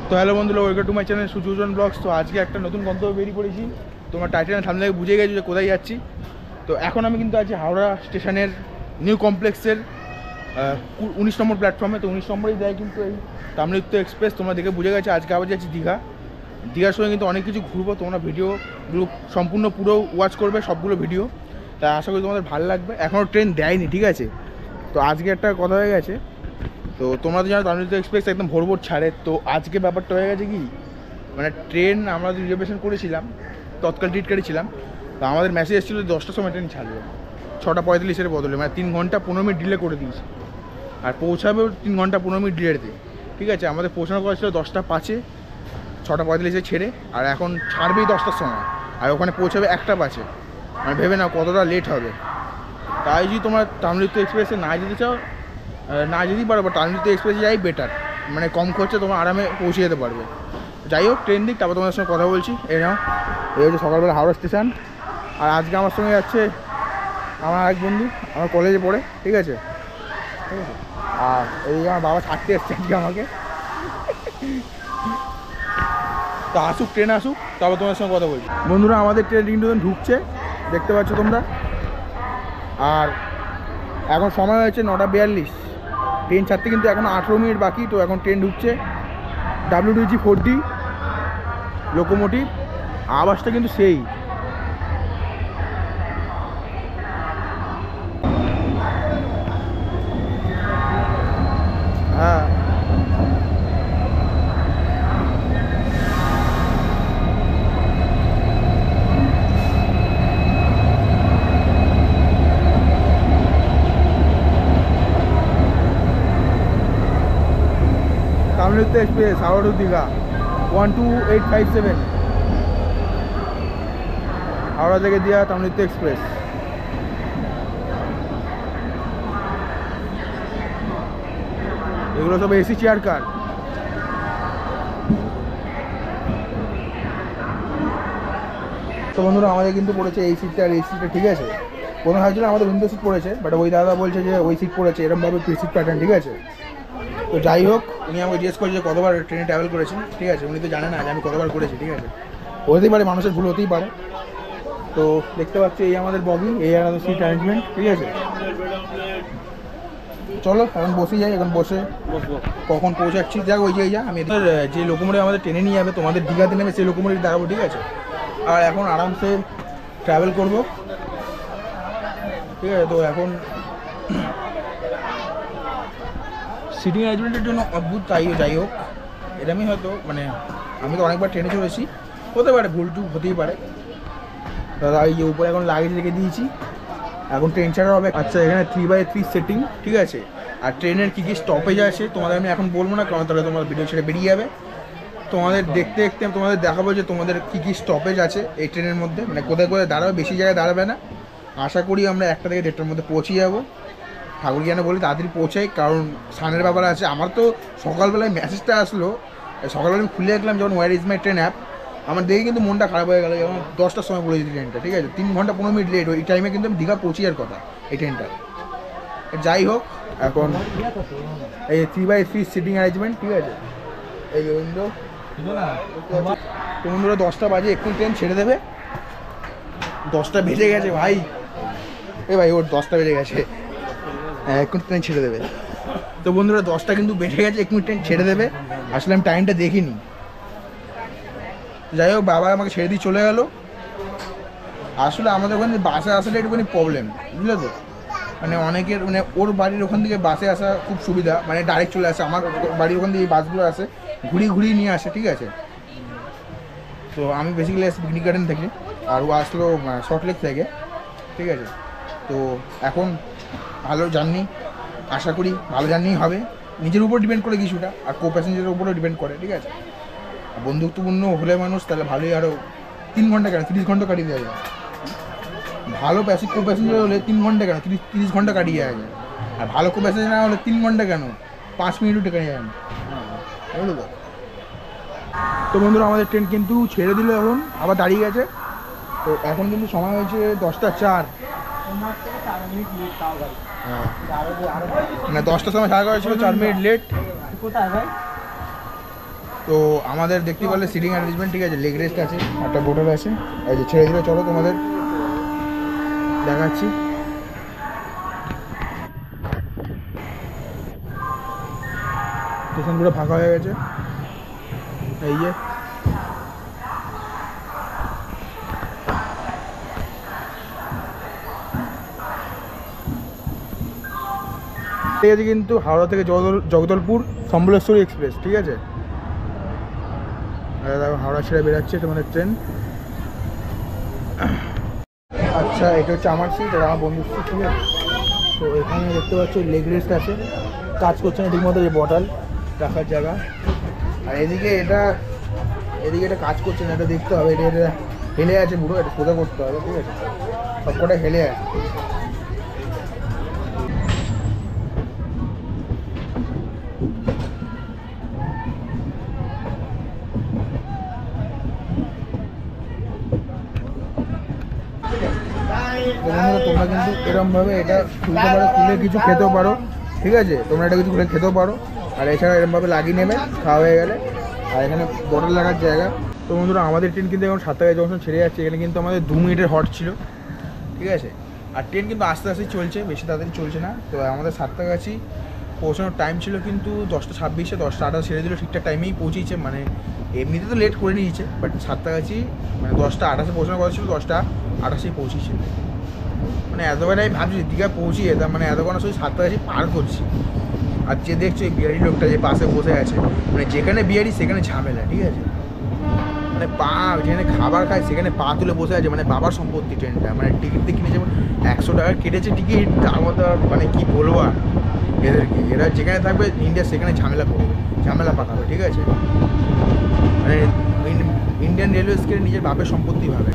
তো হ্যালো বন্ধুরা, welcome to my channel Suchujon blogs. তো আজকে একটা নতুন গন্তব্য বেরিয়ে পড়েছি। তোমার টাইটেলের সামনে থেকে বুঝে গেছি যে কোথায় যাচ্ছি। তো এখন আমি কিন্তু আছি হাওড়া স্টেশনের নিউ কমপ্লেক্সের 19 নম্বর প্ল্যাটফর্মে। তো 19 নম্বরেই দেয় কিন্তু এই তাম্রলিপ্ত এক্সপ্রেস। তোমরা দেখে বুঝে গেছে আজকে আবার যাচ্ছি দীঘার সঙ্গে কিন্তু অনেক কিছু ঘুরবো। তোমরা ভিডিওগুলো সম্পূর্ণ পুরো ওয়াচ করবে, সবগুলো ভিডিও। তাই আশা করি তোমাদের ভালো লাগবে। এখনও ট্রেন দেয়নি, ঠিক আছে? তো আজকে একটা কথা হয়ে গেছে। তো তোমরা তো জানো তামিলনাড়ু এক্সপ্রেস একদম ভোর ছাড়ে। তো আজকে ব্যাপারটা হয়ে গেছে কি, মানে ট্রেন আমরা রিজার্ভেশন করেছিলাম, তৎকাল টিকিট ছিলাম। তো আমাদের মেসেজ এসেছিলো 10টার সময় ট্রেন ছাড়বে, 6:45-এর বদলে, মানে 3 ঘন্টা 15 মিনিট ডিলে করে দিয়েছে। আর পৌঁছাবেও 3 ঘন্টা 15 মিনিট ডিলেতে, ঠিক আছে? আমাদের পৌঁছানোর কথা ছিল 10টা 5-এ, 6:45-এ ছেড়ে, আর এখন ছাড়বেই 10টার সময়, আর ওখানে পৌঁছাবে 1টা 5-এ। মানে ভেবে নাও কতটা লেট হবে। তাই যদি তোমরা তামিলনাড়ু এক্সপ্রেসে না যেতে চাও, না যেতেই পারো, বা তামিলনাড়ু এক্সপ্রেসে যাই বেটার, মানে কম খরচে তোমরা আরামে পৌঁছে যেতে পারবে। যাই হোক, ট্রেন দিক, তারপর তোমাদের সঙ্গে কথা বলছি। এই নাও, এই হচ্ছে সকালবেলা হাওড়া স্টেশন। আর আজকে আমার সঙ্গে যাচ্ছে আমার এক বন্ধু, আমার কলেজে পড়ে, ঠিক আছে? আর এই আমার বাবা ছাড়তে এসছে আজকে আমাকে। তো আসুক, ট্রেন আসুক, তারপর তোমাদের সঙ্গে কথা বলছি। বন্ধুরা, আমাদের ট্রেন কিন্তু ঢুকছে, দেখতে পাচ্ছ তোমরা। আর এখন সময় হয়েছে 9:42। ট্রেন ছাড়তে কিন্তু এখন 18 মিনিট বাকি। তো এখন ট্রেন ঢুকছে, WDG 4D লোকোমোটিভ। আওয়াজটা কিন্তু সেই। হ্যাঁ, তামিলনাড়ু এক্সপ্রেস হাওড়া টু দীঘা 12857, হাওড়া থেকে দীঘা তামিলনাড়ু এক্সপ্রেস। এগুলো সব এসি চেয়ার কার। তো বন্ধুরা, আমাদের কিন্তু পড়েছে এই সিটটা আর এই সিটটা, ঠিক আছে? কোনো ভাবছিল আমাদের উইন্ডো সিট পড়েছে, বাট ওই দাদা বলছে যে ওই সিট পড়েছে, এরকমভাবে সিট প্যাটার্ন, ঠিক আছে? তো যাই হোক, উনি আমাকে জিজ্ঞেস করেছে যে কতবার ট্রেনে ট্রাভেল করেছি, ঠিক আছে? উনি তো জানে না যে আমি কতবার করেছি, ঠিক আছে? হতেই পারে, মানুষের ভুল হতেই পারে। তো দেখতে পাচ্ছি এই আমাদের বগি, এই আমাদের সিট অ্যারেঞ্জমেন্ট, ঠিক আছে? চলো এখন বসে যাই, এখন বসে কখন পৌঁছাচ্ছি যাক। ওই যে আমি যে লোকোমোটিভ আমাদের ট্রেনে নিয়ে যাবে তোমাদের দীঘাতে নেবে, সেই লোকোমোটিভ দেখাবো, ঠিক আছে? আর এখন আরামসে ট্রাভেল করব, ঠিক আছে? তো এখন সিটিং অ্যারেঞ্জমেন্টের জন্য অদ্ভুত, যাই হোক, এরকমই হয়তো, মানে আমি তো অনেকবার ট্রেনে চলেছি, হতে পারে ভুলটুক হতেই পারে। দাদা এই যে উপরে এখন লাগেজ রেখে দিয়েছি, এখন ট্রেন ছাড়া হবে। আচ্ছা, এখানে 3x3 সেটিং, ঠিক আছে? আর ট্রেনের কী কী স্টপেজ আছে তোমাদের আমি এখন বলবো না, কারণ তাহলে তোমার ভিডিও ছেড়ে বেরিয়ে যাবে। তোমাদের দেখতে দেখতে আমি তোমাদের দেখাবো যে তোমাদের কী কী স্টপেজ আছে এই ট্রেনের মধ্যে, মানে কোথায় কোথায় দাঁড়াবে, বেশি জায়গায় দাঁড়াবে না। আশা করি আমরা 1টা থেকে 1:30টার মধ্যে পৌঁছে যাবো। ঠাকুর জ্ঞানে বলি তাড়াতাড়ি পৌঁছাই, কারণ সানের ব্যাপার আছে। আমার তো সকালবেলায় মেসেজটা আসলো, সকালবেলা আমি খুলে দেখলাম যখন where is my train app, আমার দেখে কিন্তু মনটা খারাপ হয়ে গেলো। যেমন 10টার সময় পড়েছি ট্রেনটা, ঠিক আছে? 3 ঘন্টা 15 মিনিট লেট। ওই টাইমে কিন্তু আমি দীঘা পৌঁছি আর কথা এই ট্রেনটা। যাই হোক, এখন এই 3x3 সিটিং অ্যারেঞ্জমেন্ট, ঠিক আছে? এই উইন্ডো। তো বন্ধুরা, 10টা বাজে, এক্ষুনি ট্রেন ছেড়ে দেবে। 10টা বেজে গেছে ভাই, ভাই ওর 10টা বেজে গেছে, হ্যাঁ এক্ষুনি ট্রেন ছেড়ে দেবে। তো বন্ধুরা, 10টা কিন্তু বেজে গেছে, এক্ষুনি ট্রেন ছেড়ে দেবে। আসলে আমি টাইমটা দেখিনি। যাই হোক, বাবা আমাকে ছেড়ে দিয়ে চলে গেল। আসলে আমাদের ওখানে বাসে আসাটা একটুখানি প্রবলেম, বুঝলে তো? মানে অনেকের, মানে ওর বাড়ির ওখান থেকে বাসে আসা খুব সুবিধা, মানে ডাইরেক্ট চলে আসে। আমার বাড়ির ওখান থেকে এই বাসগুলো আসে, ঘুরিয়ে নিয়ে আসে, ঠিক আছে? তো আমি বেসিক্যালি আসি পিকনিক গার্ডেন থেকে, আর ও আসলো সল্টলেক থেকে, ঠিক আছে? তো এখন ভালো জার্নি, আশা করি ভালো জার্নি হবে। নিজের উপর ডিপেন্ড করে কিছুটা, আর কো প্যাসেঞ্জারের উপরেও ডিপেন্ড করে, ঠিক আছে? বন্ধুত্বপূর্ণ হলে মানুষ, তাহলে ভালোই, আরও 3 ঘন্টা কেন 30 ঘন্টা কাটিয়ে দেওয়া যায়। ভালো কো প্যাসেঞ্জার হলে 3 ঘন্টা কেন 30 ঘন্টা কাটিয়ে যাওয়া যায়। আর ভালো কো প্যাসেঞ্জার না হলে 3 ঘন্টা কেন 5 মিনিটও টেকে যায় না, বুঝলো তো? তো বন্ধুরা, আমাদের ট্রেন কিন্তু ছেড়ে দিল, এখন আবার দাঁড়িয়ে গেছে। তো এখন কিন্তু সময় হয়েছে 10টা 4। মানে 10টার সময় 11:30 ছিল, 4 মিনিট লেট। কোথায় ভাই? তো তো আমাদের দেখতে পারলে সিটিং অ্যারেঞ্জমেন্ট ঠিক আছে, লেগ রেস্ট আছে, একটা বোতল আছে, এই যে ছেড়ে দিলে চলো তোমাদের দেখাচ্ছি। স্টেশন পুরো ফাঁকা হয়ে গেছে, এই যে ঠিক আছে। কিন্তু হাওড়া থেকে জগদলপুর সম্বলেশ্বরী এক্সপ্রেস ঠিক আছে, দেখো হাওড়া ছেড়ে বেরাচ্ছে তোমাদের ট্রেন। আচ্ছা এটা হচ্ছে আমার সিট, এটা আমার বন্ধুর সিট ঠিক আছে। তো এখানে দেখতে পাচ্ছ লেগ রেস্ট আছে, কাজ করছে না ঠিকমতো, এই বটল রাখার জায়গা। আর এদিকে এটা কাজ করছে না, এটা দেখতে হবে, এটা হেলে আছে পুরো, এটা সোজা করতে হবে ঠিক আছে, সবকটা হেলে আছে। তোমরা কিন্তু এরকমভাবে এটা খুলতে পারো, খুলে কিছু খেতেও পারো ঠিক আছে, তোমরা এটা কিছু খুলে খেতেও পারো। আর এছাড়া এরকমভাবে লাগিয়ে নেবে খাওয়া হয়ে গেলে। আর এখানে বটল রাখার জায়গা। তো বন্ধুরা আমাদের ট্রেন কিন্তু এখন 7টা জংশন ছেড়ে যাচ্ছে, এখানে কিন্তু আমাদের 2 মিনিটের হট ছিল ঠিক আছে। আর ট্রেন কিন্তু আস্তে আস্তে চলছে, বেশি তাড়াতাড়ি চলছে না। তো আমাদের সাতটাগাছি পৌঁছানোর টাইম ছিল কিন্তু 10টা 26, 10টা 28 ছেড়ে দিল, ঠিকঠাক টাইমেই পৌঁছেছে। মানে এমনিতে তো লেট করে নিয়েছে, বাট সাতটাগাছি মানে 10টা 28 পৌঁছানোর কথা ছিল, 10টা 28 পৌঁছেছে। মানে এতবার আমি ভাবছি দীঘা পৌঁছে যেতাম, মানে এতক্ষণ শুধু সাতটাগাছি পার করছি। আর যে দেখছো এই বিহারি লোকটা যে পাশে বসে আছে, মানে যেখানে বিহারি সেখানে ঝামেলা ঠিক আছে। মানে পা যেখানে খাবার খায় সেখানে পা তুলে বসে আছে, মানে বাবার সম্পত্তি ট্রেনটা। মানে টিকিট দিয়ে কিনেছে 100 টাকা কেটেছে টিকিট, তার মতো মানে কী বলবো আর এদেরকে। এরা যেখানে থাকবে ইন্ডিয়া সেখানে ঝামেলা করবে, ঝামেলা পাকাবে ঠিক আছে। মানে ইন্ডিয়ান রেলওয়েজকে নিজের বাপের সম্পত্তি ভাবে।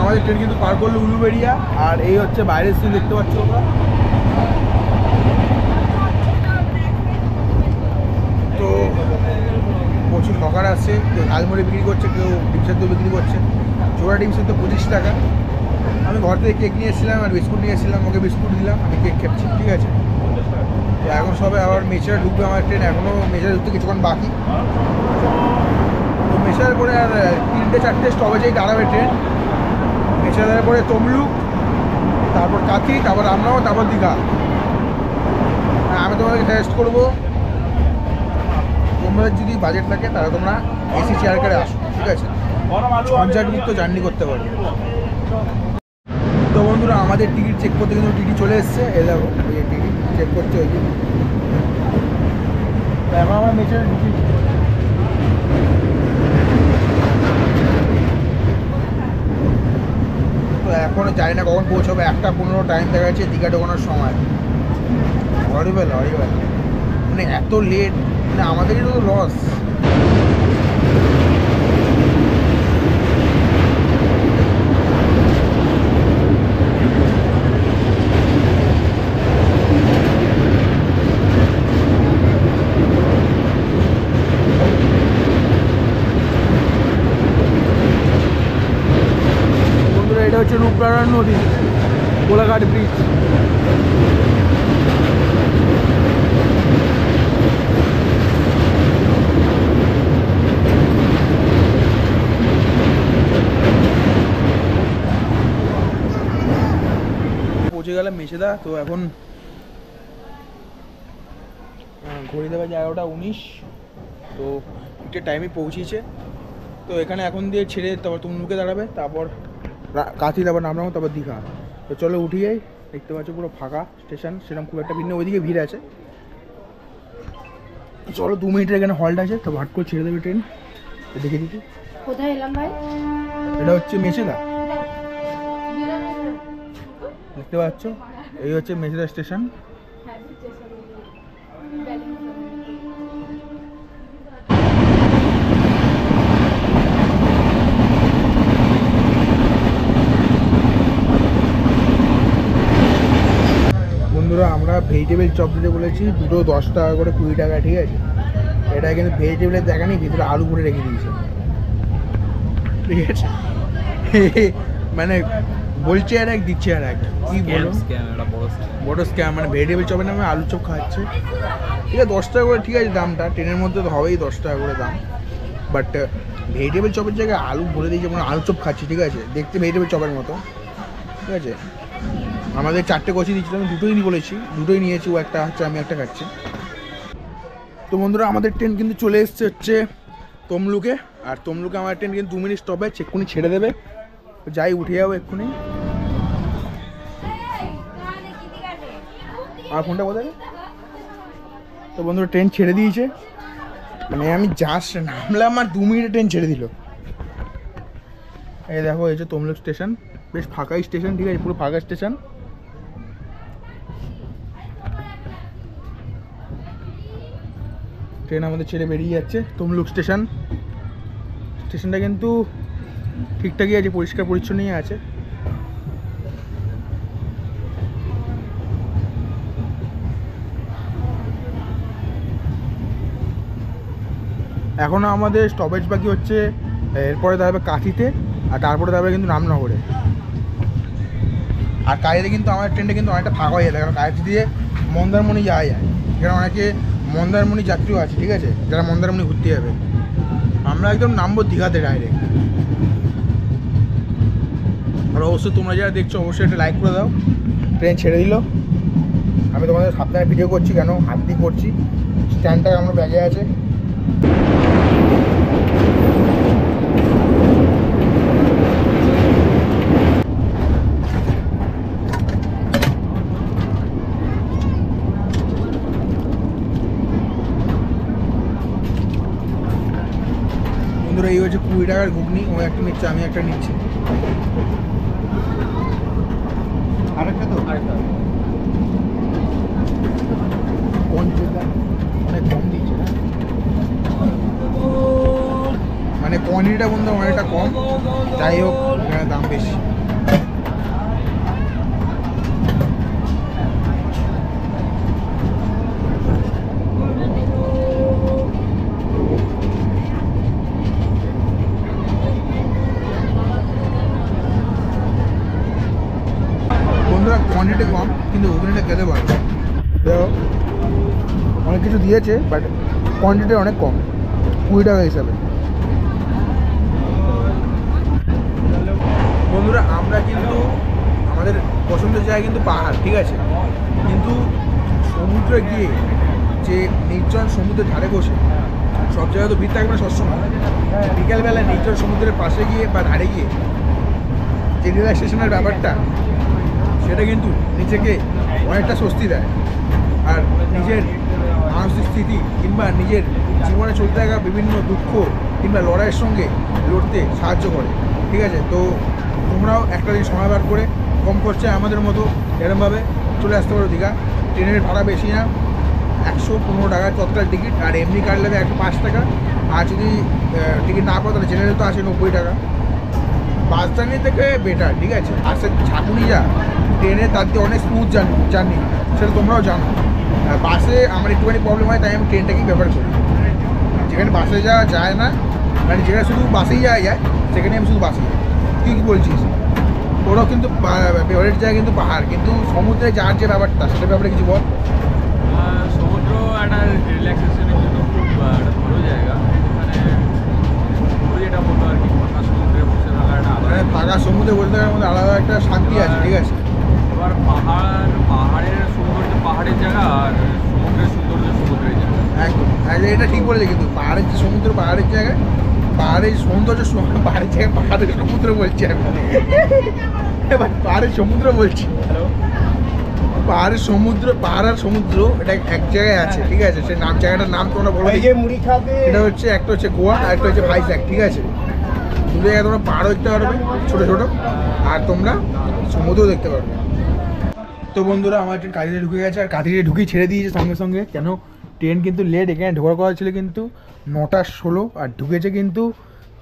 আমাদের ট্রেন কিন্তু পার করলো উলুবেড়িয়া, আর এই হচ্ছে বাইরের সিন দেখতে পাচ্ছ তোমরা। তো প্রচুর হকার আসছে, কেউ ঝালমুড়ি বিক্রি করছে, কেউ ডিম সেদ্ধ বিক্রি করছে। জোড়া ডিম সেদ্ধ 25 টাকা। আমি ঘর থেকে কেক নিয়ে এসেছিলাম আর বিস্কুট নিয়ে এসেছিলাম, ওকে বিস্কুট দিলাম, আমি কেক খেপছি ঠিক আছে। তো এখন সবাই আবার মেচেরা ঢুকবে আমার ট্রেন, এখনও মেচেরা ঢুকতে কিছুক্ষণ বাকি। তো মেচেরার পরে আর 3টে 4টে স্টপেজেই দাঁড়াবে ট্রেন। মেচেরার পরে তমলুক, তারপর কাঁথি, তারপর রামনগর, তারপর দীঘা। আমি তোমাদেরকে সাজেস্ট করবো, তোমাদের যদি বাজেট থাকে তাহলে তোমরা এসি চেয়ার করে আসো ঠিক আছে, ঝঞ্ঝাটমুক্ত জার্নি করতে পারবে। তো বন্ধুরা আমাদের টিকিট চেক করতে কিন্তু টিকিট চলে এসছে, এ দেখো এই টিকিট চেক করছে ওই দিন। এখন আমার মেচেরার টিকিট তো এখনও জানি না কখন পৌঁছাবে, 1:15 টাইম দেখা যাচ্ছে দীঘা ঢোকানোর সময়। হরিবেল মানে এত লেট, মানে আমাদেরই তো লস। এটা হচ্ছে রূপনারায়ণ নদী, কোলাঘাট ব্রিজ। পৌঁছে গেলাম মেচেদা। তো এখন ঘড়ি দেবে 11:19। তো একটা টাইমে পৌঁছেছে। তো এখানে এখন দিয়ে ছেড়ে তারপর তমলুকে দাঁড়াবে, তারপর কাঁথি, তারপর নামলাম, তারপর দীঘা। তো চলো উঠি যাই। দেখতে পাচ্ছ পুরো ফাঁকা স্টেশন, সেরকম খুব একটা ভিন্ন, ওইদিকে ভিড় আছে। চলো 2 মিনিটের এখানে হল্ট আছে, তো ভাট করে ছেড়ে দেবে ট্রেন। দেখে দিচ্ছি কোথায় এলাম ভাই। এটা হচ্ছে মেচেদা, দেখতে পাচ্ছ এই হচ্ছে মেচেদা স্টেশন। বন্ধুরা আমরা ভেজিটেবল চপ দিতে বলেছি, দুটো 10 টাকা করে 20 টাকা, ঠিক আছে। এটা কিন্তু ভেজিটেবলের দেখা নেই, ভিতরে আলু করে রেখে দিয়েছে, ঠিক আছে। মানে বলছে আর এক, দিচ্ছে আর এক, কি বলো, বড় স্ক্যাম। মানে ভেজিটেবল চপের নামে আলু চপ খাচ্ছে, ঠিক আছে। 10 টাকা করে, ঠিক আছে, দামটা ট্রেনের মধ্যে তো হবেই 10 টাকা করে দাম, বাট ভেজিটেবল চপের জায়গায় আলু বলে দিয়েছে, মানে আলু চপ খাচ্ছি, ঠিক আছে। দেখতে ভেজিটেবল চপের মতো, ঠিক আছে। আমাদের 4টে কচি দিচ্ছিল, আমি দুটোই বলেছি, দুটোই নিয়েছি, ও একটা হচ্ছে, আমি একটা খাচ্ছি। তো বন্ধুরা আমাদের ট্রেন কিন্তু চলে এসছে হচ্ছে তমলুকে, আর তমলুকে আমার ট্রেন কিন্তু 2 মিনিট স্টপে, এক্ষুনি ছেড়ে দেবে, যাই উঠে যাবো এক্ষুনি। আমার ফোনটা কোথায়? তো বন্ধুরা ট্রেন ছেড়ে দিয়েছে, মানে আমি জাস্ট নামলাম আর 2 মিনিটে ট্রেন ছেড়ে দিল। এই দেখো, এই যে তমলুক স্টেশন, বেশ ফাঁকাই স্টেশন, ঠিক আছে, পুরো ফাঁকা স্টেশন। ট্রেন আমাদের ছেড়ে বেরিয়ে যাচ্ছে তমলুক স্টেশন। স্টেশনটা কিন্তু ঠিকঠাকই আছে, পরিষ্কার পরিচ্ছন্নই আছে। এখনও আমাদের স্টপেজ বাকি হচ্ছে, এরপরে দাঁড়াবে কাঁথিতে, আর তারপরে দাঁড়াবে কিন্তু রামনগরে। আর কাঁথিতে কিন্তু আমাদের ট্রেনটা কিন্তু অনেকটা ফাঁকা হয়ে যায়, কারণ কাঁথি দিয়ে মন্দারমণি যাওয়া যায়, এখানে অনেকে মন্দারমণি যাত্রীও আছে, ঠিক আছে, যারা মন্দারমণি ঘুরতে যাবে। আমরা একদম নামবো দীঘাতে ডাইরেক্ট। আর অবশ্যই তোমরা যারা দেখছো অবশ্যই একটা লাইক করে দাও। ট্রেন ছেড়ে দিল, আমি তোমাদের সাবধানে ভিডিও করছি, কেন হাত দিয়ে করছি, স্ট্যান্ডটা আমার ব্যাগে আছে। বন্ধুরা এই হচ্ছে 20 টাকার ঘুগনি, ও একটা নিচ্ছে, আমি একটা নিচ্ছি। আরেকটা তো, আরেকটা অনেক কম দিচ্ছে না, মানে কোয়ান্টিটিটা বন্ধু অনেকটা কম, যাই হোক এখানে দাম বেশি। বন্ধুরা কোয়ান্টিটি কম, কিন্তু ঘুগনিটা খেতে পারো, দেখো অনেক কিছু দিয়েছে, বাট কোয়ান্টিটি অনেক কম, 20 টাকা হিসাবে। বন্ধুরা আমরা কিন্তু আমাদের পছন্দের জায়গা কিন্তু পাহাড়, ঠিক আছে, কিন্তু সমুদ্রে গিয়ে যে নির্জন সমুদ্রের ধারে বসে, সব জায়গায় তো ভিড় থাকবে না সবসময়, বিকালবেলায় নির্জন সমুদ্রের পাশে গিয়ে বা ধারে গিয়ে যে রিল্যাক্সেশনের ব্যাপারটা, সেটা কিন্তু নিজেকে অনেকটা স্বস্তি দেয়, আর নিজের মানসিক স্থিতি কিংবা নিজের জীবনে চলতে থাকা বিভিন্ন দুঃখ কিংবা লড়াইয়ের সঙ্গে লড়তে সাহায্য করে, ঠিক আছে। তো তোমরাও একটা দিন সময় বার করে কম খরচায় আমাদের মতো এরমভাবে চলে আসতে পারো দীঘা। ট্রেনের ভাড়া বেশি না, 115 টাকা তৎকাল টিকিট, আর এমনি কাটলে 105 টাকা, আর যদি টিকিট না পাও তাহলে জেনারেল তো আছে 90 টাকা। বাস জার্নি থেকে বেটার, ঠিক আছে। আর সে ঝাঁকুনি যা ট্রেনে, তার দিয়ে অনেক স্মুথ জার্নি, সেটা তোমরাও জানো। বাসে আমার একটুখানি প্রবলেম হয়, তাই আমি ট্রেনটাকেই ব্যবহার করি। যেখানে বাসে যাওয়া যায় না, মানে যেখানে শুধু বাসেই যাওয়া যায়, সেখানে আমি শুধু বাসে যাই। তুই কী বলছিস? ওরাও কিন্তু ফেভারিট জায়গা কিন্তু পাহাড়, কিন্তু সমুদ্রে যাওয়ার যে ব্যাপারটা, সেটার ব্যাপারে কিছু বল। সমুদ্র একটা রিল্যাক্সেশনের জন্য খুব একটা ভালো জায়গা, যেটা বলতো আর কি, ফাঁকা সমুদ্রে বসে থাকা একটা আলাদা, ফাঁকা সমুদ্রে বসে থাকার মধ্যে আলাদা একটা শান্তি আছে, ঠিক আছে। এবার পাহাড়ের সৌন্দর্য পাহাড়ের জায়গা, আর সমুদ্রের সৌন্দর্য সমুদ্রের জায়গা। একদম এটা ঠিক বলেছে, কিন্তু পাহাড়ের যে সমুদ্র পাহাড়ের জায়গায়, পাহাড়ের সৌন্দর্য পাহাড়ের জায়গায়, পাহাড়ের সমুদ্র বলছি আমি, এবার পাহাড়ের সমুদ্র বলছি। হ্যালো, পাহাড়ের সমুদ্র, পাহাড় আর সমুদ্র এটা এক জায়গায় আছে, ঠিক আছে। সে নাম, জায়গাটার নাম তোমরা বলো, মুড়ি খাবে। এটা হচ্ছে, একটা হচ্ছে গোয়া আর একটা হচ্ছে ভাইজ্যাক, ঠিক আছে। দু জায়গায় তোমরা পাহাড়ও দেখতে পারবে ছোটো ছোটো, আর তোমরা সমুদ্রও দেখতে পারবে। তো বন্ধুরা আমার ট্রেন কাঁথিতে ঢুকে গেছে, আর কাঁথিতে ঢুকেই ছেড়ে দিয়েছে সঙ্গে সঙ্গে, কেন ট্রেন কিন্তু লেট, এখানে ঢোকার কথা ছিল কিন্তু 9:16, আর ঢুকেছে কিন্তু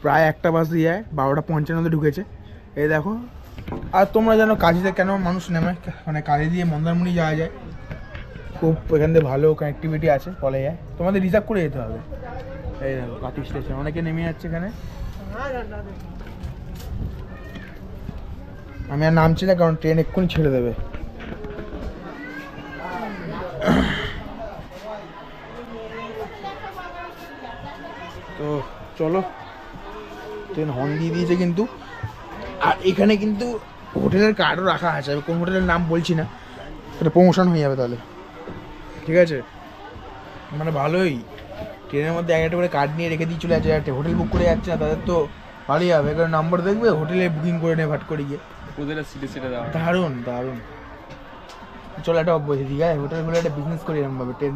প্রায় 1টা বাজে যায়, 12:55 ঢুকেছে। এই দেখো, আর তোমরা জানো কাঁথিতে কেন মানুষ নেমে, মানে কাঁথি দিয়ে মন্দারমণি যাওয়া যায়, খুব এখান থেকে ভালো কানেক্টিভিটি আছে বলা যায়। তোমাদের রিজার্ভ করে যেতে হবে। এই দেখো কাটি স্টেশন, অনেকে নেমে যাচ্ছে এখানে। আমি আর নামছি না কারণ ট্রেন এক্ষুনি ছেড়ে দেবে। তো চলো, ট্রেন হর্ন দিয়ে দিয়েছে কিন্তু। আর এখানে কিন্তু হোটেলের কার্ডও রাখা আছে, আমি কোন হোটেলের নাম বলছি না, এটা প্রমোশন হয়ে যাবে তাহলে, ঠিক আছে? মানে ভালোই, ট্রেনের মধ্যে একটা করে কার্ড নিয়ে রেখে দিয়ে চলে যাচ্ছে। হোটেল বুক করে যাচ্ছে না তাদের তো ভালোই হবে, কারণ নাম্বার দেখবে হোটেলে বুকিং করে নেবে ভাট করে গিয়ে। ওদের সিটে সিটে দেওয়া দারুণ দারুণ। চলো একটা বলছি, ঠিক আছে, হোটেলগুলো একটা বিজনেস করি এরকম ভাবে, ট্রেন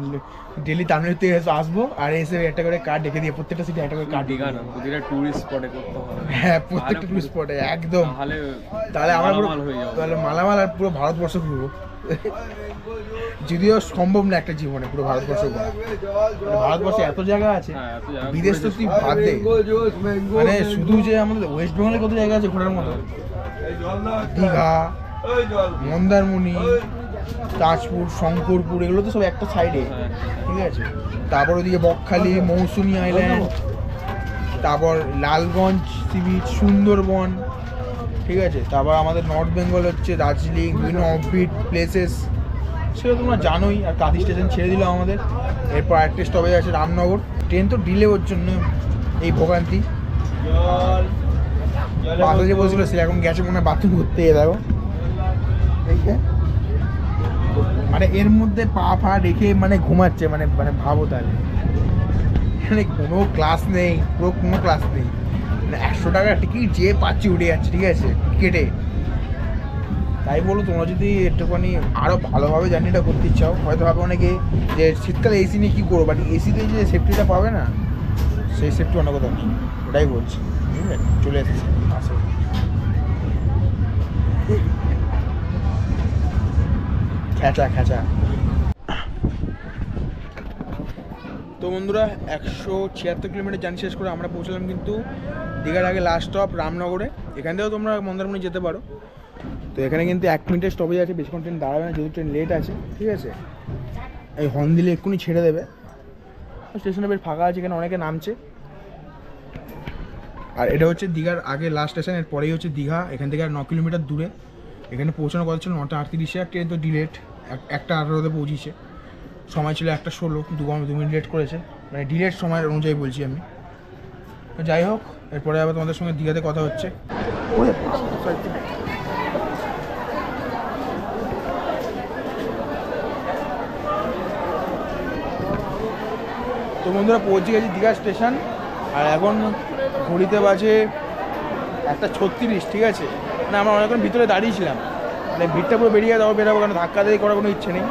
ডেলি তামিলনাড়ু থেকে আসবো আর এসে একটা করে কার্ড রেখে দিয়ে প্রত্যেকটা সিটে একটা করে কার্ড দীঘা না, প্রতিটা টুরিস্ট স্পটে করতে হবে। হ্যাঁ, প্রত্যেকটা টুরিস্ট স্পটে একদম। তাহলে আমরা পুরো মালামাল হয়ে যাবে। তাহলে মালামাল আর পুরো ভারতবর্ষ ঘুরবো। যদিও সম্ভব না একটা জীবনে পুরো ভারতবর্ষ ঘোরা, ভারতবর্ষে এত জায়গা আছে, বিদেশ তো তুই বাদ দে, মানে শুধু যে আমাদের ওয়েস্ট বেঙ্গলে কত জায়গা আছে ঘোরার মতো। দীঘা, মন্দারমণি, তাজপুর, শঙ্করপুর, এগুলো তো সব একটা সাইডে, ঠিক আছে? তারপর ওদিকে বকখালি, মৌসুমী আইল্যান্ড, তারপর লালগঞ্জ সি বিচ, সুন্দরবন, ঠিক আছে? তারপর আমাদের নর্থ বেঙ্গল হচ্ছে দার্জিলিং, বিভিন্ন অফবিট প্লেসেস, সেটা তোমরা জানোই। আর কাঁথি স্টেশন ছেড়ে দিল আমাদের, এরপর একটা স্টপেজ আছে রামনগর। ট্রেন তো ডিলে ওর জন্য এই ভোগান্তি। বাসে যে বলছিল সে এখন গেছে মনে হয় বাথরুম করতে, দেখো মানে এর মধ্যে পা ফা রেখে মানে ঘুমাচ্ছে, মানে মানে ভাবো তাহলে, এখানে কোনো ক্লাস নেই, পুরো কোনো ক্লাস নেই, মানে 100 টাকার টিকিট যে পাচ্ছি উঠে যাচ্ছে, ঠিক আছে, কেটে। তাই বলো, তোমরা যদি একটুখানি আরও ভালোভাবে জার্নিটা করতে চাও, হয়তো ভাবে অনেকে যে শীতকালে এসি নিয়ে কী করবো, বাট এসিতে যে সেফটিটা পাবে না, সেই সেফটি অন্য কোথাও নেই, ওটাই বলছি। ঠিক আছে, চলে এসেছে আসো। খেঁচা খেঁচা। তো বন্ধুরা, 176 কিলোমিটার জার্নি শেষ করে আমরা পৌঁছলাম কিন্তু দীঘার আগে লাস্ট স্টপ রামনগরে। এখান থেকেও তোমরা মন্দারমণি যেতে পারো। তো এখানে কিন্তু 1 মিনিটের স্টপেজ আছে, বেশিক্ষণ ট্রেন দাঁড়াবে না, যেহেতু ট্রেন লেট আছে, ঠিক আছে? এই হর্ন দিলে এক্ষুনি ছেড়ে দেবে। স্টেশনে বেশ ফাঁকা আছে, এখানে অনেকে নামছে। আর এটা হচ্ছে দীঘার আগে লাস্ট স্টেশন, এর পরেই হচ্ছে দীঘা। এখান থেকে আর 9 কিলোমিটার দূরে। এখানে পৌঁছানোর কথা ছিল 9:38-এ, আর ট্রেন তো ডিলেট, 1:18-তে পৌঁছেছে। সময় ছিল 1:16, 2 মিনিট লেট করেছে, মানে ডিলেট সময়ের অনুযায়ী বলছি আমি। তো যাই হোক, এরপরে আবার তোমাদের সঙ্গে দীঘাতে কথা হচ্ছে। তো বন্ধুরা, পৌঁছে গেছি দীঘা স্টেশন, আর এখন ঘড়িতে বাজে 1:36, ঠিক আছে? মানে আমরা অনেকক্ষণ ভিতরে দাঁড়িয়েছিলাম, মানে ভিড়টা পুরো বেরিয়ে যাবো, বেরোবো, কারণ ধাক্কা দিয়ে করার কোনো ইচ্ছে নেই।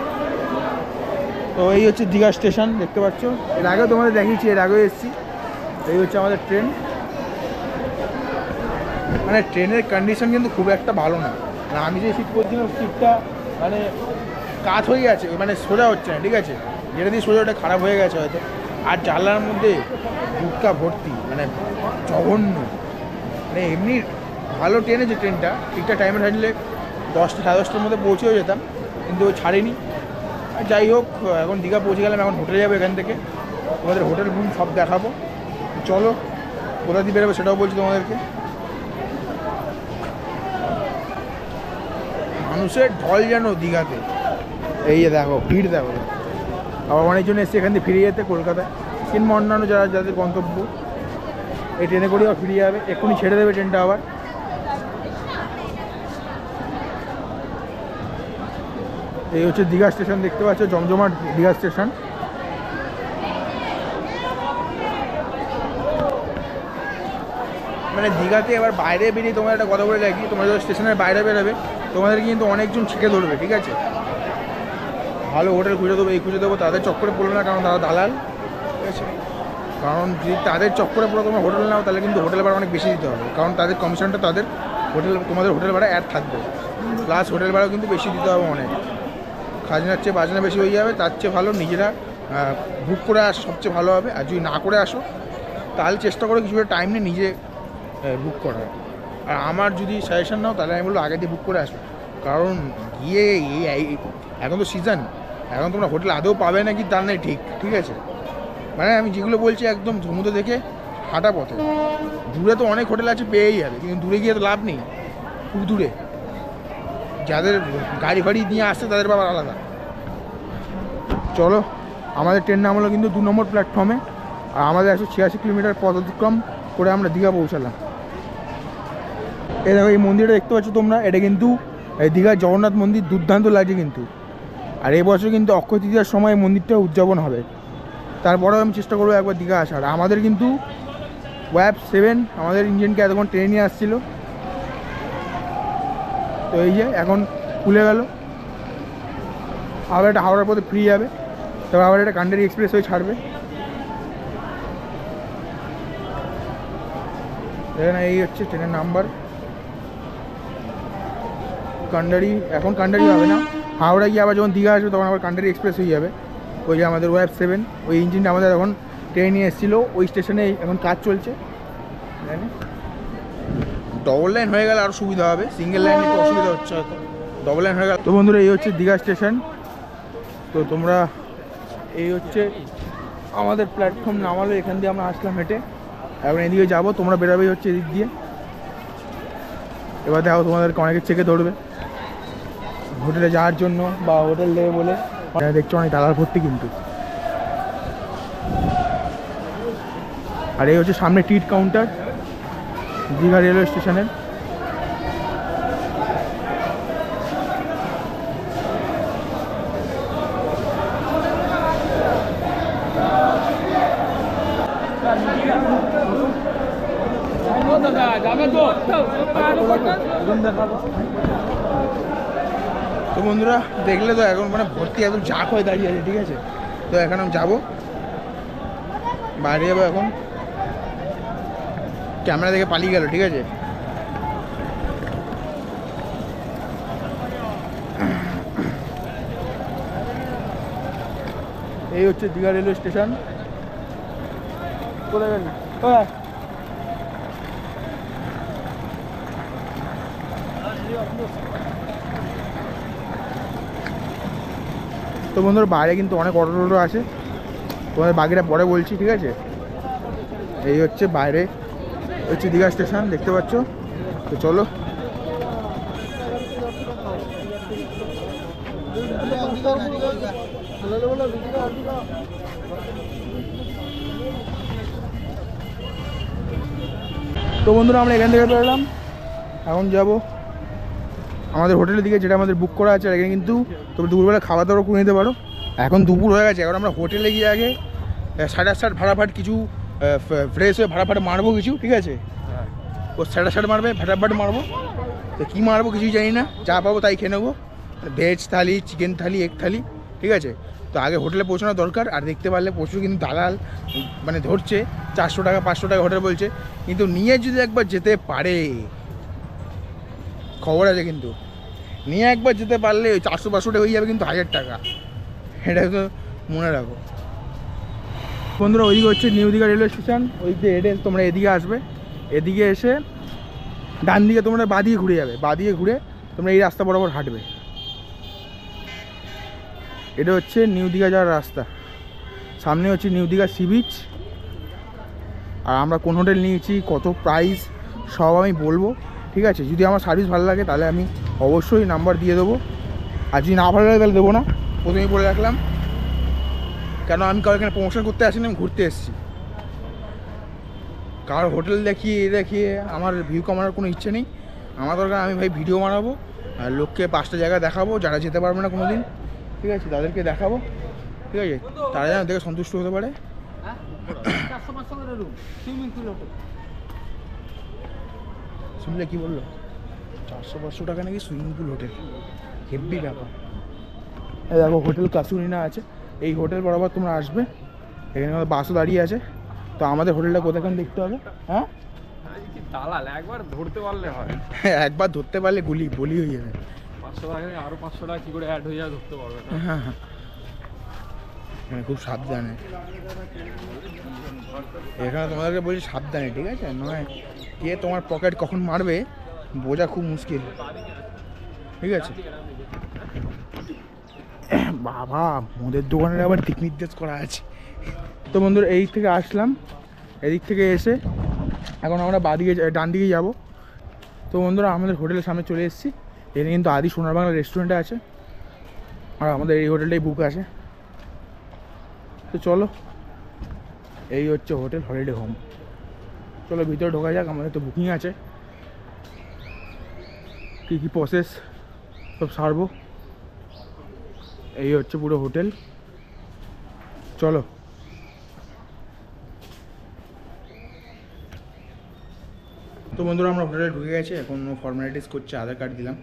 তো এই হচ্ছে দীঘা স্টেশন, দেখতে পাচ্ছ। এর আগেও তোমাদের দেখিয়েছি, এর আগেও এসেছি। এই হচ্ছে আমাদের ট্রেন। মানে ট্রেনের কন্ডিশন কিন্তু খুব একটা ভালো না। মানে আমি যে সিট করছিলাম, সিটটা মানে কাত হয়ে গেছে, মানে সোজা হচ্ছে না, ঠিক আছে? যেটা দিয়ে সোজা, ওটা খারাপ হয়ে গেছে হয়তো। আর জানলার মধ্যে গুটকা ভর্তি, মানে জঘন্য। মানে এমনি ভালো ট্রেনে যে ট্রেনটা ঠিকঠাক টাইমে থাকলে 10টা সাড়ে 10টার মধ্যে পৌঁছেও যেতাম, কিন্তু ও ছাড়েনি। আর যাই হোক, এখন দীঘা পৌঁছে গেলাম, এখন হোটেলে যাবো। এখান থেকে তোমাদের হোটেল রুম সব দেখাবো। চলো, কোথা দিয়ে বেরোবো সেটাও বলছি তোমাদেরকে। মানুষের ঢল যেন দীঘাতে, এই যে দেখো ভিড় দেখো। আবার অনেকজন এসছে এখান থেকে ফিরে যেতে কলকাতায়, কিংবা অন্যান্য যাদের গন্তব্য এই ট্রেনে করেও ফিরে যাবে। এক্ষুনি ছেড়ে দেবে ট্রেনটা আবার। এই হচ্ছে দীঘা স্টেশন, দেখতে পাচ্ছ, জমজমাট দীঘা স্টেশন। মানে দীঘাতে এবার বাইরে বেরিয়ে তোমার একটা কথা বলে রাখি, তোমরা যখন স্টেশনের বাইরে বেরোবে তোমাদের কিন্তু অনেকজন ছিটে ধরবে, ঠিক আছে? ভালো হোটেল খুঁজে দেবো, এই খুঁজে দেবো, তাদের চক্করে পড়বে না, কারণ তারা দালাল, ঠিক আছে? কারণ যদি তাদের চক্করে পড়ে তোমরা হোটেল নাও, তাহলে কিন্তু হোটেল ভাড়া অনেক বেশি দিতে হবে, কারণ তাদের কমিশনটা তাদের তোমাদের হোটেল ভাড়া অ্যাড থাকবে, প্লাস হোটেল ভাড়াও কিন্তু বেশি দিতে হবে অনেক। খাজনার চেয়ে বাজনা বেশি হয়ে যাবে, তার চেয়ে ভালো নিজেরা বুক করে আসো, সবচেয়ে ভালো হবে। আর যদি না করে আসো, তাহলে চেষ্টা করো কিছুটা টাইম নিয়ে নিজে বুক করার। আর আমার যদি সাজেশন নাও, তাহলে আমি বলবো আগে দিয়ে বুক করে আসো, কারণ গিয়ে এখন তো সিজন, এখন তোমরা হোটেল আদৌ পাবে নাকি তার নেই ঠিক, ঠিক আছে? মানে আমি যেগুলো বলছি একদম সমুদ্র থেকে হাঁটা পথে। দূরে তো অনেক হোটেল আছে, পেয়েই যাবে, কিন্তু দূরে গিয়ে তো লাভ নেই, খুব দূরে। যাদের গাড়ি ফাড়ি নিয়ে আসছে তাদের ব্যাপার আলাদা। চলো, আমাদের ট্রেন নাম হলো কিন্তু 2 নম্বর প্ল্যাটফর্মে, আর আমাদের 186 কিলোমিটার পথ অতিক্রম করে আমরা দীঘা পৌঁছালাম। এই দেখো এই মন্দিরটা দেখতে পাচ্ছ তোমরা, এটা কিন্তু দীঘার জগন্নাথ মন্দির, দুর্দান্ত লাগছে কিন্তু। আর এবছর কিন্তু অক্ষয় তৃতীয়ার সময় মন্দিরটা উদযাপন হবে। তারপরেও আমি চেষ্টা করবো একবার দীঘা আসার। আমাদের কিন্তু ওয়াব 7 আমাদের ইঞ্জিনকে এতক্ষণ ট্রেনে নিয়ে আসছিল, তো এই যে এখন খুলে গেল। আবার একটা হাওড়ার পথে ফ্রি যাবে, তবে আবার একটা কান্ডারি এক্সপ্রেস হয়ে ছাড়বে। দেখেন এই হচ্ছে ট্রেনের নাম্বার, কান্ডারি। এখন কান্ডারি হবে না, হাওড়া গিয়ে আবার যখন দীঘা আসবে তখন আবার কান্ডারি এক্সপ্রেস হয়ে যাবে। ওই যে আমাদের ওয়াব 7 ওই ইঞ্জিনটা আমাদের এখন ট্রেনে নিয়ে এসেছিলো, ওই স্টেশনে এখন কাজ চলছে। ডবল লাইন হয়ে গেলে আরও সুবিধা হবে, সিঙ্গেল লাইন একটু অসুবিধা হচ্ছে হয়তো, ডবল লাইন হয়ে গেল। তো বন্ধুরা এই হচ্ছে দীঘা স্টেশন। তো তোমরা এই হচ্ছে আমাদের প্ল্যাটফর্ম নামালো, এখান দিয়ে আমরা আসলাম হেঁটে, এখন এদিকে যাবো। তোমরা বেরোবেই হচ্ছে এদিক দিয়ে। এবার দেখো তোমাদেরকে অনেকে চেকে ধরবে হোটেলে যাওয়ার জন্য বা হোটেল দেবে বলে। দেখছো অনেক দালাল ভর্তি কিন্তু। আর এই হচ্ছে সামনে টিট কাউন্টার দীঘা রেলওয়ে স্টেশনের। তো বন্ধুরা দেখলে তো এখন মানে ভর্তি একদম জাক হয়ে দাঁড়িয়ে আছে, ঠিক আছে? তো এখন আমি যাবো বাইরে, যাবো এখন। ক্যামেরা দেখে পালিয়ে গেল, ঠিক আছে? এই হচ্ছে দীঘা রেলওয়ে স্টেশন। কোথায় গেল? তো বন্ধুরা বাইরে কিন্তু অনেক অটো টোটো আছে, তোমাদের বাকিটা পরে বলছি, ঠিক আছে? এই হচ্ছে বাইরে হচ্ছে দীঘা স্টেশন, দেখতে পাচ্ছ। তো চলো, তো বন্ধুরা আমরা এখান থেকে বেরোলাম, এখন যাব আমাদের হোটেলের দিকে, যেটা আমাদের বুক করা আছে। আর এখানে কিন্তু তোমরা দুপুরবেলা খাওয়া দাওয়া করে নিতে পারো। এখন দুপুর হয়ে গেছে, এখন আমরা হোটেলে গিয়ে আগে 8:30 ভাড়াফাট কিছু ফ্রেশ হয়ে ভাড়াফাট মারবো কিছু, ঠিক আছে? ও 8:30 মারবে, ভাড়াফাট মারবো। তো কী মারবো কিছুই জানি না, যা পাবো তাই খেয়ে নেবো। ভেজ থালি, চিকেন থালি, এগ থালি, ঠিক আছে? তো আগে হোটেলে পৌঁছানো দরকার। আর দেখতে পারলে প্রচুর কিন্তু দালাল মানে ধরছে, 400 টাকা 500 টাকা হোটেল বলছে, কিন্তু নিয়ে যদি একবার যেতে পারে, খবর আছে কিন্তু, নিয়ে একবার যেতে পারলে ওই 400-500 টাকা হয়ে যাবে কিন্তু 1000 টাকা, এটা তো মনে রাখো বন্ধুরা। ওইদিকে হচ্ছে নিউ দীঘা রেলওয়ে স্টেশন, ওই যে হেঁটে তোমরা এদিকে আসবে, এদিকে এসে ডান দিকে তোমরা বাঁ দিকে ঘুরে যাবে, বাঁ দিকে ঘুরে তোমরা এই রাস্তা বরাবর হাঁটবে। এটা হচ্ছে নিউ দীঘা যাওয়ার রাস্তা। সামনে হচ্ছে নিউ দীঘা সি বিচ। আর আমরা কোন হোটেল নিয়েছি, কত প্রাইস, সব আমি বলবো, ঠিক আছে? যদি আমার সার্ভিস ভালো লাগে তাহলে আমি অবশ্যই নাম্বার দিয়ে দেবো, আর যদি না ভালো লাগে তাহলে দেবো না। প্রথমেই বলে রাখলাম, কেন আমি কারো এখানে প্রমোশন করতে আসিনি, আমি ঘুরতে এসেছি। কারোর হোটেল দেখিয়ে দেখিয়ে আমার ভিউ কমানোর কোনো ইচ্ছে নেই। আমার দরকার আমি ভাই ভিডিও বানাবো আর লোককে 5টা জায়গা দেখাবো, যারা যেতে পারবে না কোনো দিন, ঠিক আছে? তাদেরকে দেখাবো, ঠিক আছে? তারা যেন দেখে সন্তুষ্ট হতে পারে। শুনলে কি বললো? 400-500 টাকা নাকি সুইমিং পুল হোটেল, হেভি ব্যাপার। এই দেখো হোটেল কাসুরিনা আছে, এই হোটেল বরাবর তোমরা আসবে, এখানে আমাদের বাসও দাঁড়িয়ে আছে। তো আমাদের হোটেলটা কোথায় দেখতে হবে? হ্যাঁ দালাল একবার ধরতে পারলে হয়, একবার ধরতে পারলে বলি হয়ে যাবে। 500 টাকা আরো 500 টাকা কি করে অ্যাড হয়ে যায় ধরতে পারবে না। হ্যাঁ হ্যাঁ, এখানে খুব সাবধানে, এখানে তোমাদেরকে বলছি সাবধানে, ঠিক আছে? নয় কে তোমার পকেট কখন মারবে বোঝা খুব মুশকিল, ঠিক আছে? বাবা মদের দোকানের আবার দিক নির্দেশ করা আছে। তো বন্ধুরা এই থেকে আসলাম, এদিক থেকে এসে এখন আমরা বাদিকে ডান দিকে যাব। তো বন্ধুরা আমাদের হোটেলের সামনে চলে এসেছি। এখানে কিন্তু আদি সোনার বাংলা রেস্টুরেন্টে আছে, আর আমাদের এই হোটেলটাই বুক আছে। তো চলো, এই হচ্ছে হোটেল হলিডে হোম। চলো ভিতরে ঢোকা যাক, আমাদের তো বুকিং আছে, কী কী প্রসেস সব সারবো। এই হচ্ছে পুরো হোটেল, চলো। তো বন্ধুরা আমরা হোটেলে ঢুকে গেছি, এখন ফর্মালিটিস করছে, আধার কার্ড দিলাম,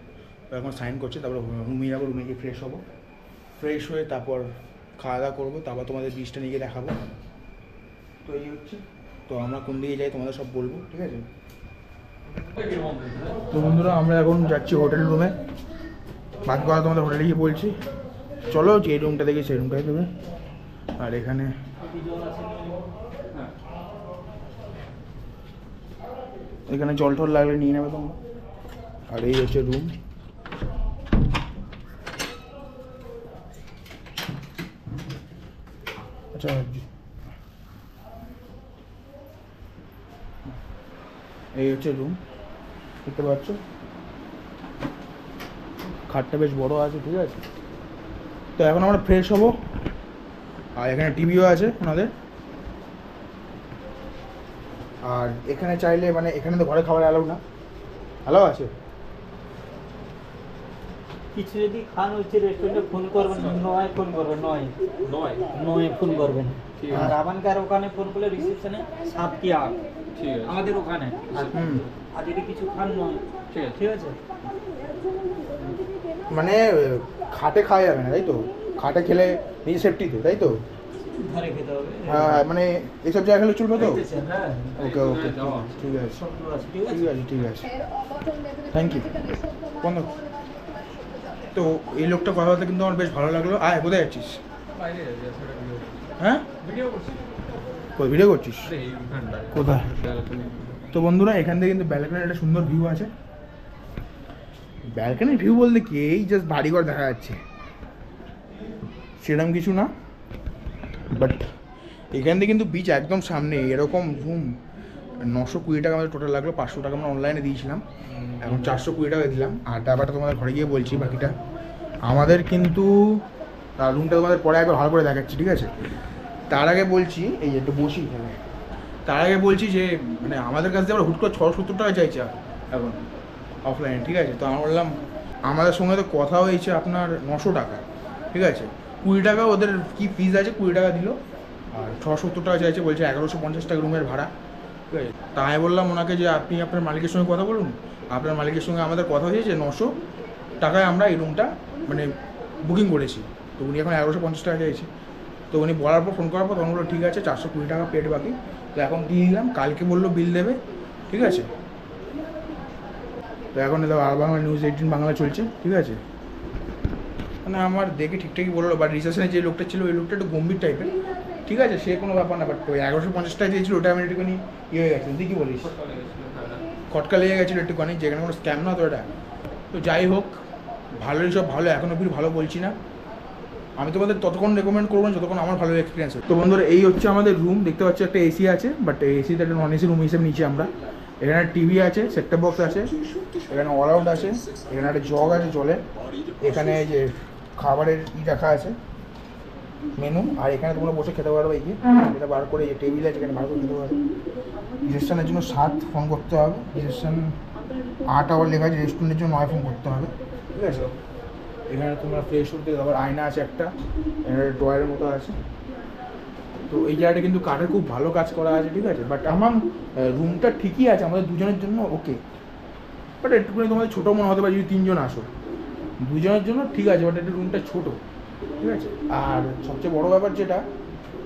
তো এখন সাইন করছে, তারপর রুমে যাবো, রুমে গিয়ে ফ্রেশ হবো, ফ্রেশ হয়ে তারপর খাওয়া দাওয়া করবো, তারপর তোমাদের বিচটা নিয়ে গিয়ে দেখাবো। তো এই হচ্ছে, তো আমরা কোন দিকে যাই তোমাদের সব বলবো, ঠিক আছে। তো বন্ধুরা আমরা এখন যাচ্ছি হোটেল রুমে, বাকি কথা তোমাদের হোটেলে গিয়ে বলছি। চলো, যে রুমটা দেখি সেই রুমটাই দেবে। আর এখানে এখানে জল টল লাগলে নিয়ে নেবে তোমরা। আর এই হচ্ছে রুম, আচ্ছা এই হচ্ছে রুম, দেখতে পাচ্ছ খাটটা বেশ বড় আছে, ঠিক আছে। তো এখন আমরা ফ্রেশ হবো, আর এখানে টিভিও আছে ওনাদের। আর এখানে চাইলে মানে এখানে তো ঘরে খাবার অ্যালাউ না, অ্যালাউ আছে কিছু যদি খান হচ্ছে রেস্টুরেন্টে ফোন করবেন, নয় ফোন করবেন, নয় ফোন করবেন। আর আমানকার ওখানে ফোন করলে রিসেপশনে 7 কি 8, ঠিক আছে আমাদের ওখানে। আর যদি কিছু খান নয়, ঠিক আছে। মানে খাটে খাওয়া যাবে না, তাই তো? খাটে খেলে নিজে সেফটিতে, তাই তো? ঘরে খেতে হবে। হ্যাঁ মানে এইসব জায়গা খেলে চলবে তো? হ্যাঁ, ওকে ওকে, ঠিক আছে সব আছে, ঠিক ঠিক আছে। আছে ঠিক আছে, থ্যাংক ইউ। বন্ধ। তো এই লোকটা কথা বলতে কিন্তু আমার বেশ ভালো লাগলো। আয়, কোথায় যাচ্ছিস? বাইরে যাচ্ছি, একটা ভিডিও হ্যাঁ, ভিডিও করছি। কোথায় ভিডিও করছিস? এই ওখানটায় কোথায়? ব্যালকনি। তো বন্ধুরা এখান থেকে কিন্তু ব্যালকনির একটা সুন্দর ভিউ আছে। ব্যালকনির ভিউ বলতে কি, এই জাস্ট বাড়িঘর দেখা যাচ্ছে, সেরকম কিছু না। বাট এখান থেকে কিন্তু বিচ একদম সামনে। এরকম রুম 920 টাকা আমাদের টোটাল লাগলো, 500 টাকা আমরা অনলাইনে দিয়েছিলাম, এখন 420 টাকা দিলাম। আর ব্যাপারটা তোমাদের ঘরে গিয়ে বলছি বাকিটা। আমাদের কিন্তু রুমটা তোমাদের পরে একবার ভালো করে দেখাচ্ছি, ঠিক আছে। তার আগে বলছি, এই একটু বসি এখানে, তার আগে বলছি যে মানে আমাদের কাছ থেকে আমরা হুট করে 670 টাকা চাইছি এখন অফলাইনে, ঠিক আছে। তো আমরা বললাম, আমাদের সঙ্গে তো কথা হয়েছে আপনার 900 টাকা, ঠিক আছে। 20 টাকা ওদের কি ফিজ আছে, 20 টাকা দিল, আর 670 টাকা চাইছে, বলছে 1150 টাকা রুমের ভাড়া, ঠিক আছে। তাই বললাম ওনাকে যে আপনি আপনার মালিকের সঙ্গে কথা বলুন, আপনার মালিকের সঙ্গে আমাদের কথা হয়েছে, 900 টাকায় আমরা এই রুমটা মানে বুকিং করেছি। তো উনি এখন 1150 টাকা চাইছে। তো উনি বলার পর, ফোন করার পর তখন বললো ঠিক আছে, 420 টাকা পেড বাকি। তো এখন দিয়ে দিলাম, কালকে বললো বিল দেবে, ঠিক আছে। তো এখন এটা আর বাংলা নিউজ 18 বাংলা চলছে, ঠিক আছে। মানে আমার দেখে ঠিকঠাকই বললো, বাট রিসেপশনে যে লোকটা ছিল ওই লোকটা একটু গম্ভীর টাইপের, ঠিক আছে, সে কোনো ব্যাপার না। বাট ওই 1150 টাকা দিয়েছিল, ওটা আমি একটুখানি ইয়ে হয়ে গেছে। তুই কী বলিস? খটকা লেগে গেছিলো একটুখানি, যেখানে কোনো স্ক্যাম না তো এটা। তো যাই হোক, ভালোই সব ভালো, এখন অব্দি ভালো বলছি না। আমি তোমাদের ততক্ষণ রেকমেন্ড করবো না যতক্ষণ আমার ভালো এক্সপিরিয়েন্স হয়। তো বন্ধুরা এই হচ্ছে আমাদের রুম, দেখতে পাচ্ছি একটা এসি আছে, বাট এসিতে একটা নন এসি রুম হিসেবে নিচ্ছি আমরা। এখানে টিভি আছে, সেটটপ বক্স আছে, এখানে অল আউট আছে, এখানে একটা জগ আছে জলের, এখানে যে খাবারের রাখা আছে মেনু, আর এখানে তোমরা বসে খেতে পারবে। এই যে এটা বার করে, এই টেবিল আছে, এখানে বার করে খেতে পারবে। রেজিস্ট্রেশনের জন্য 7 ফোন করতে হবে, রেজিস্ট্রেশন 8 আওয়ার লেখা আছে, রেস্টুরেন্টের জন্য 9 ফোন করতে হবে, ঠিক আছে। এখানে তোমরা ফ্রেশ করতে, আবার আয়না আছে একটা, এখানে ড্রয়ারের মতো আছে। তো এই জায়গাটা কিন্তু কাঠের খুব ভালো কাজ করা আছে, ঠিক আছে। বাট আমার রুমটা ঠিকই আছে আমাদের দুজনের জন্য, ওকে। বাট একটুখানি তোমাদের ছোটো মনে হতে পারে যদি 3 জন আসো, 2 জনের জন্য ঠিক আছে, বাট একটু রুমটা ছোটো, ঠিক আছে। আর সবচেয়ে বড়ো ব্যাপার যেটা,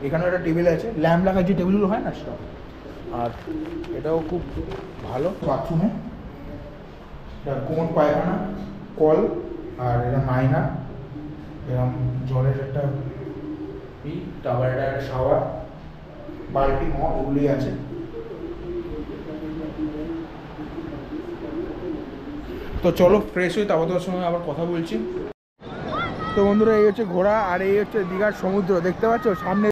এখানেও একটা টেবিল আছে, ল্যাম্প রাখার যে টেবিলগুলো হয় না সেটা। আর এটাও খুব ভালো। বাথরুমে কোন পায়খানা, কল, আর এটা মাইনা, এরকম জলের একটা তারপর এটা একটা শাওয়ার, বালতি, মগ, এগুলি আছে। তো চলো ফ্রেশ হই, তারপর তোমার সঙ্গে আবার কথা বলছি। তো তো বন্ধুরা এই হচ্ছে ঘোড়া আর এই হচ্ছে দীঘার সমুদ্র, দেখতে পাচ্ছ সামনে